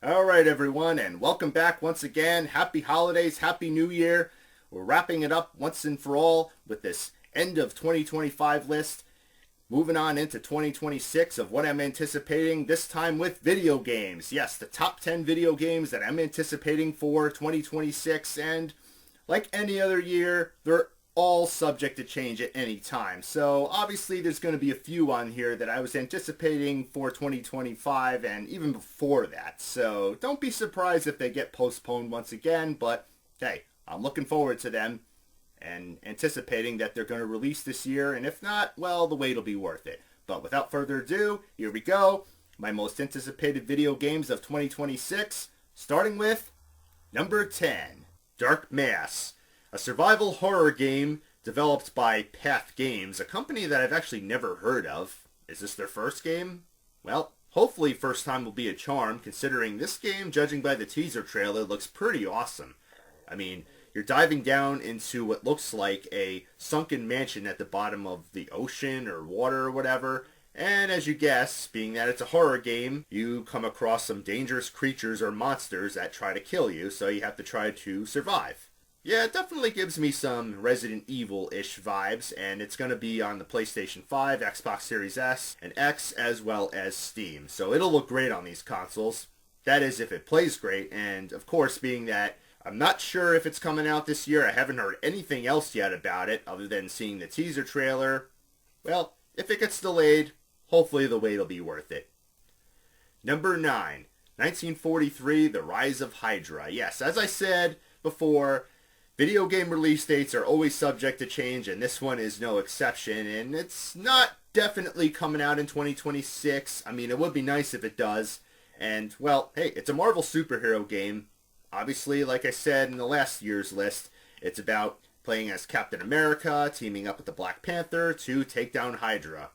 All right, everyone, and welcome back once again. Happy holidays, happy new year. We're wrapping it up once and for all with this end of 2025 list. Moving on into 2026 of what I'm anticipating, this time with video games. Yes, the top 10 video games that I'm anticipating for 2026, and like any other year, they're all subject to change at any time. So obviously there's going to be a few on here that I was anticipating for 2025 and even before that. So don't be surprised if they get postponed once again, but hey, I'm looking forward to them and anticipating that they're going to release this year, and if not, well, the wait will be worth it. But without further ado, here we go. My most anticipated video games of 2026, starting with number 10, Dark Mass, a survival horror game developed by Path Games, a company that I've actually never heard of. Is this their first game? Well, hopefully first time will be a charm, considering this game, judging by the teaser trailer, looks pretty awesome. I mean, you're diving down into what looks like a sunken mansion at the bottom of the ocean or water or whatever, and as you guess, being that it's a horror game, you come across some dangerous creatures or monsters that try to kill you, so you have to try to survive. Yeah, it definitely gives me some Resident Evil-ish vibes, and it's going to be on the PlayStation 5, Xbox Series S, and X, as well as Steam, so it'll look great on these consoles. That is, if it plays great, and of course, being that I'm not sure if it's coming out this year. I haven't heard anything else yet about it other than seeing the teaser trailer. Well, if it gets delayed, hopefully the wait will be worth it. Number 9, 1943, The Rise of Hydra. Yes, as I said before, video game release dates are always subject to change, and this one is no exception, and it's not definitely coming out in 2026. I mean, it would be nice if it does. And, well, hey, it's a Marvel superhero game. Obviously, like I said in the last year's list, it's about playing as Captain America, teaming up with the Black Panther to take down Hydra.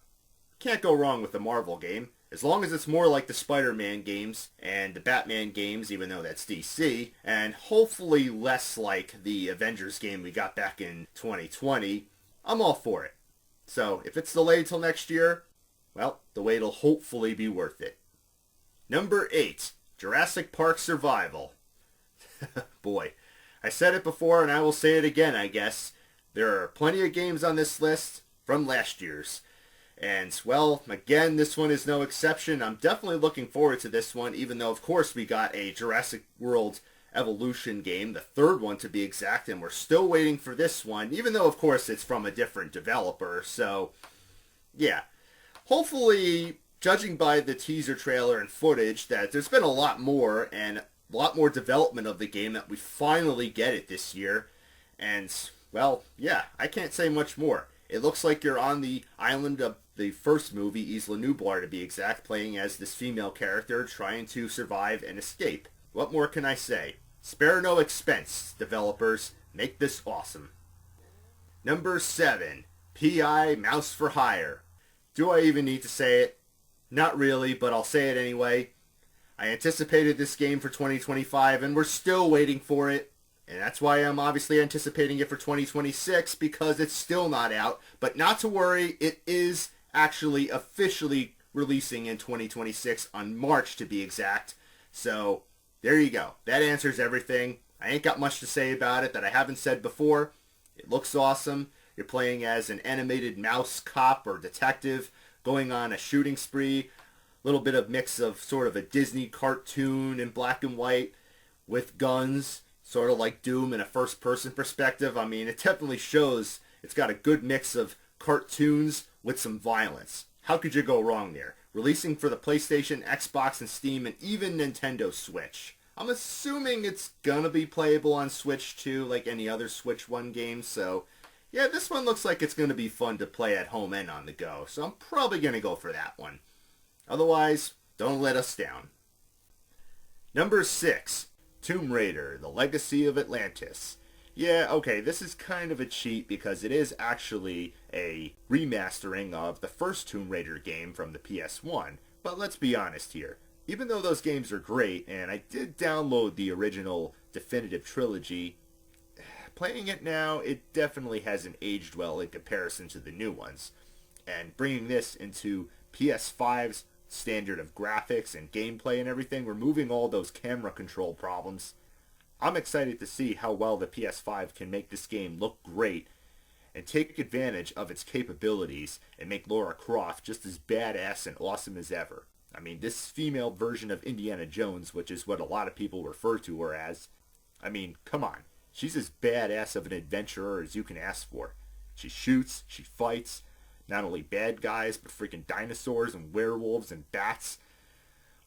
Can't go wrong with the Marvel game, as long as it's more like the Spider-Man games and the Batman games, even though that's DC, and hopefully less like the Avengers game we got back in 2020. I'm all for it. So, if it's delayed till next year, well, the wait'll hopefully be worth it. Number 8, Jurassic Park Survival. Boy, I said it before and I will say it again, I guess. There are plenty of games on this list from last year's. And, well, again, this one is no exception. I'm definitely looking forward to this one, even though, of course, we got a Jurassic World Evolution game, the third one to be exact, and we're still waiting for this one, even though, of course, it's from a different developer. So, yeah. Hopefully, judging by the teaser trailer and footage, that there's been a lot more, and a lot more development of the game, that we finally get it this year. And, well, yeah, I can't say much more. It looks like you're on the island of the first movie, Isla Nublar to be exact, playing as this female character trying to survive and escape. What more can I say? Spare no expense, developers. Make this awesome. Number 7, P.I. Mouse for Hire. Do I even need to say it? Not really, but I'll say it anyway. I anticipated this game for 2025, and we're still waiting for it. And that's why I'm obviously anticipating it for 2026, because it's still not out. But not to worry, it is actually officially releasing in 2026, on March to be exact. So, there you go. That answers everything. I ain't got much to say about it that I haven't said before. It looks awesome. You're playing as an animated mouse cop or detective, going on a shooting spree. Little bit of mix of sort of a Disney cartoon in black and white with guns, sort of like Doom in a first-person perspective. I mean, it definitely shows it's got a good mix of cartoons with some violence. How could you go wrong there? Releasing for the PlayStation, Xbox, and Steam, and even Nintendo Switch. I'm assuming it's gonna be playable on Switch too, like any other Switch 1 game, so yeah, this one looks like it's gonna be fun to play at home and on the go, so I'm probably gonna go for that one. Otherwise, don't let us down. Number 6, Tomb Raider, The Legacy of Atlantis. Yeah, okay, this is kind of a cheat because it is actually a remastering of the first Tomb Raider game from the PS1. But let's be honest here. Even though those games are great, and I did download the original definitive trilogy, playing it now, it definitely hasn't aged well in comparison to the new ones. And bringing this into PS5's standard of graphics and gameplay and everything, removing all those camera control problems. I'm excited to see how well the PS5 can make this game look great and take advantage of its capabilities and make Lara Croft just as badass and awesome as ever. I mean, this female version of Indiana Jones, which is what a lot of people refer to her as, I mean, come on. She's as badass of an adventurer as you can ask for. She shoots, she fights, not only bad guys, but freaking dinosaurs and werewolves and bats,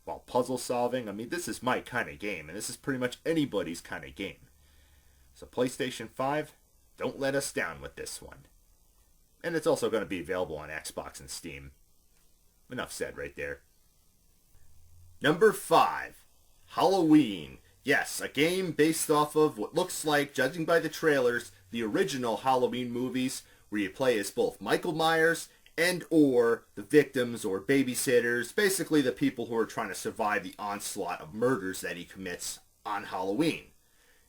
while puzzle solving. I mean, this is my kind of game, and this is pretty much anybody's kind of game. So PlayStation 5, don't let us down with this one. And it's also going to be available on Xbox and Steam. Enough said right there. Number 5, Halloween. Yes, a game based off of what looks like, judging by the trailers, the original Halloween movies, where you play as both Michael Myers and or the victims or babysitters, basically the people who are trying to survive the onslaught of murders that he commits on Halloween.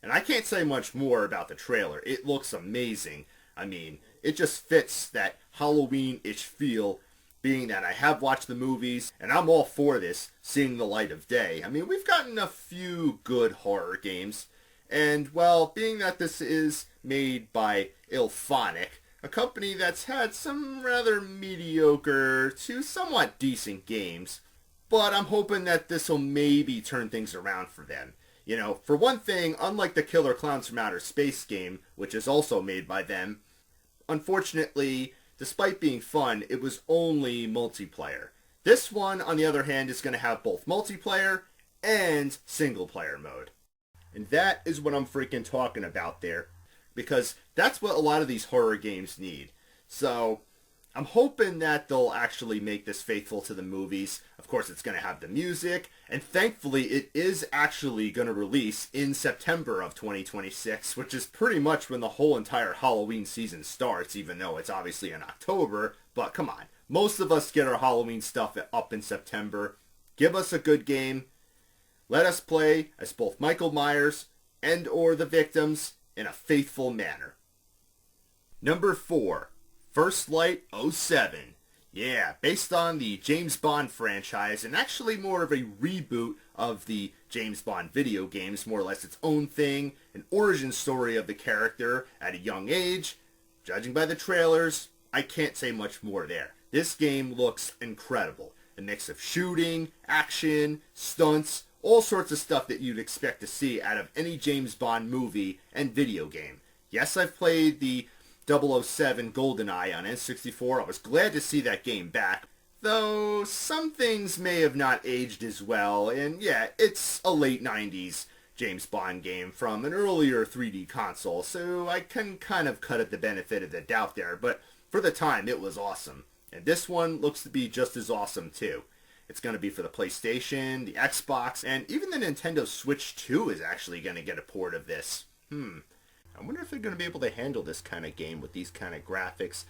And I can't say much more about the trailer. It looks amazing. I mean, it just fits that Halloween-ish feel, being that I have watched the movies, and I'm all for this seeing the light of day. I mean, we've gotten a few good horror games, and, well, being that this is made by IllFonic, a company that's had some rather mediocre to somewhat decent games, but I'm hoping that this will maybe turn things around for them. You know, for one thing, unlike the Killer Clowns from Outer Space game, which is also made by them, unfortunately, despite being fun, it was only multiplayer. This one, on the other hand, is going to have both multiplayer and single-player mode. And that is what I'm freaking talking about there, because that's what a lot of these horror games need. So, I'm hoping that they'll actually make this faithful to the movies. Of course, it's going to have the music, and thankfully it is actually going to release in September of 2026, which is pretty much when the whole entire Halloween season starts, even though it's obviously in October. But come on, most of us get our Halloween stuff up in September. Give us a good game. Let us play as both Michael Myers and or the victims in a faithful manner. Number 4. First Light 07. Yeah, based on the James Bond franchise, and actually more of a reboot of the James Bond video games, more or less its own thing, an origin story of the character at a young age. Judging by the trailers, I can't say much more there. This game looks incredible. A mix of shooting, action, stunts, all sorts of stuff that you'd expect to see out of any James Bond movie and video game. Yes, I've played the 007 GoldenEye on N64. I was glad to see that game back, though some things may have not aged as well, and yeah, it's a late 90s James Bond game from an earlier 3D console, so I can kind of cut at the benefit of the doubt there, but for the time it was awesome. And this one looks to be just as awesome too. It's going to be for the PlayStation, the Xbox, and even the Nintendo Switch 2 is actually going to get a port of this. I wonder if they're going to be able to handle this kind of game with these kind of graphics,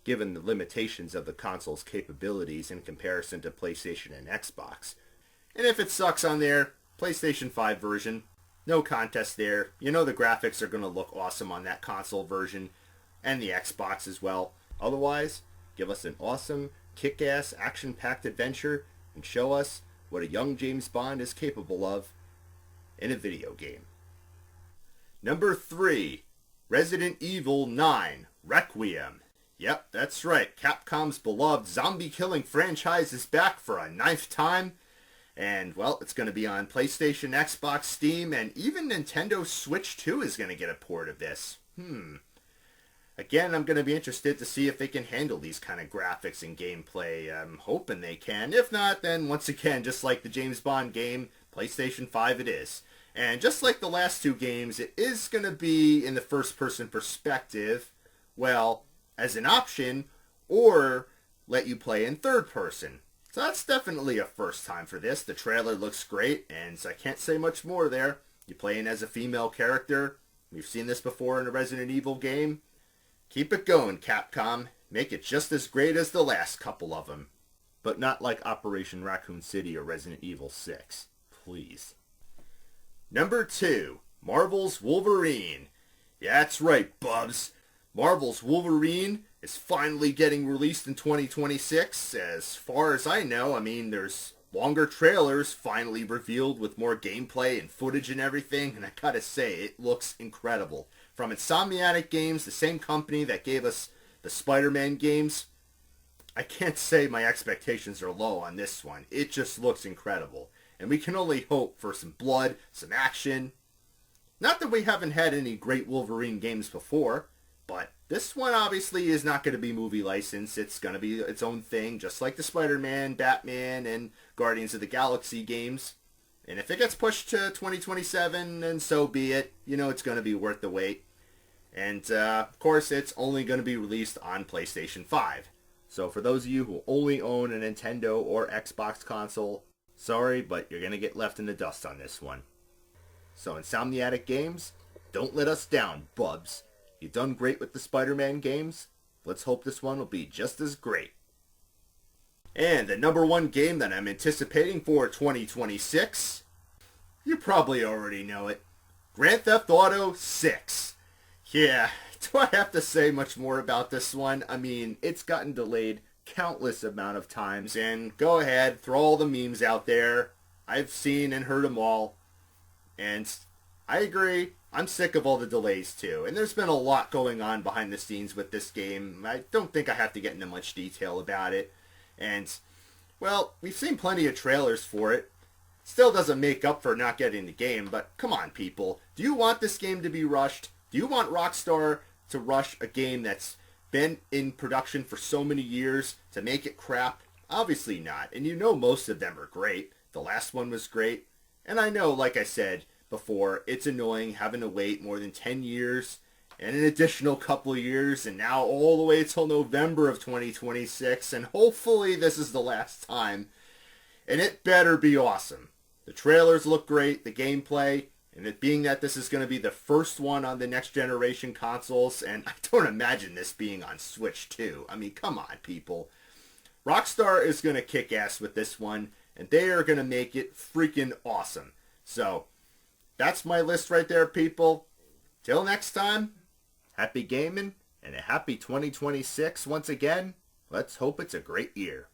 given the limitations of the console's capabilities in comparison to PlayStation and Xbox. And if it sucks on their PlayStation 5 version, no contest there. You know the graphics are going to look awesome on that console version, and the Xbox as well. Otherwise, give us an awesome, kick-ass, action-packed adventure, and show us what a young James Bond is capable of in a video game. Number 3, Resident Evil 9, Requiem. Yep, that's right. Capcom's beloved zombie-killing franchise is back for a 9th time. And, well, it's going to be on PlayStation, Xbox, Steam, and even Nintendo Switch 2 is going to get a port of this. Again, I'm going to be interested to see if they can handle these kind of graphics and gameplay. I'm hoping they can. If not, then once again, just like the James Bond game, PlayStation 5 it is. And just like the last 2 games, it is going to be in the first-person perspective, well, as an option, or let you play in third person. So that's definitely a first time for this. The trailer looks great, and so I can't say much more there. You're playing as a female character. We've seen this before in a Resident Evil game. Keep it going, Capcom. Make it just as great as the last couple of them. But not like Operation Raccoon City or Resident Evil 6. Please. Number 2, Marvel's Wolverine. Yeah, that's right, bubs. Marvel's Wolverine is finally getting released in 2026. As far as I know, I mean, there's longer trailers finally revealed with more gameplay and footage and everything, and I gotta say, it looks incredible. From Insomniac Games, the same company that gave us the Spider-Man games, I can't say my expectations are low on this one. It just looks incredible. And we can only hope for some blood, some action. Not that we haven't had any great Wolverine games before, but this one obviously is not going to be movie licensed. It's going to be its own thing, just like the Spider-Man, Batman, and Guardians of the Galaxy games. And if it gets pushed to 2027, then so be it. You know it's going to be worth the wait. And, of course, it's only going to be released on PlayStation 5. So for those of you who only own a Nintendo or Xbox console, sorry, but you're going to get left in the dust on this one. So Insomniac Games, don't let us down, bubs. You've done great with the Spider-Man games. Let's hope this one will be just as great. And the number one game that I'm anticipating for 2026, you probably already know it. Grand Theft Auto 6. Yeah, do I have to say much more about this one? I mean, it's gotten delayed countless amount of times, and go ahead, throw all the memes out there. I've seen and heard them all, and I agree. I'm sick of all the delays too, and there's been a lot going on behind the scenes with this game. I don't think I have to get into much detail about it, and, well, we've seen plenty of trailers for it. Still doesn't make up for not getting the game, but come on, people. Do you want this game to be rushed? Do you want Rockstar to rush a game that's been in production for so many years to make it crap? Obviously not. And you know most of them are great. The last one was great. And I know, like I said before, it's annoying having to wait more than 10 years and an additional couple of years, and now all the way till November of 2026. And hopefully this is the last time. And it better be awesome. The trailers look great, the gameplay, and it being that this is going to be the first one on the next generation consoles, and I don't imagine this being on Switch too. I mean, come on, people. Rockstar is going to kick ass with this one, and they are going to make it freaking awesome. So, that's my list right there, people. Till next time, happy gaming, and a happy 2026 once again. Let's hope it's a great year.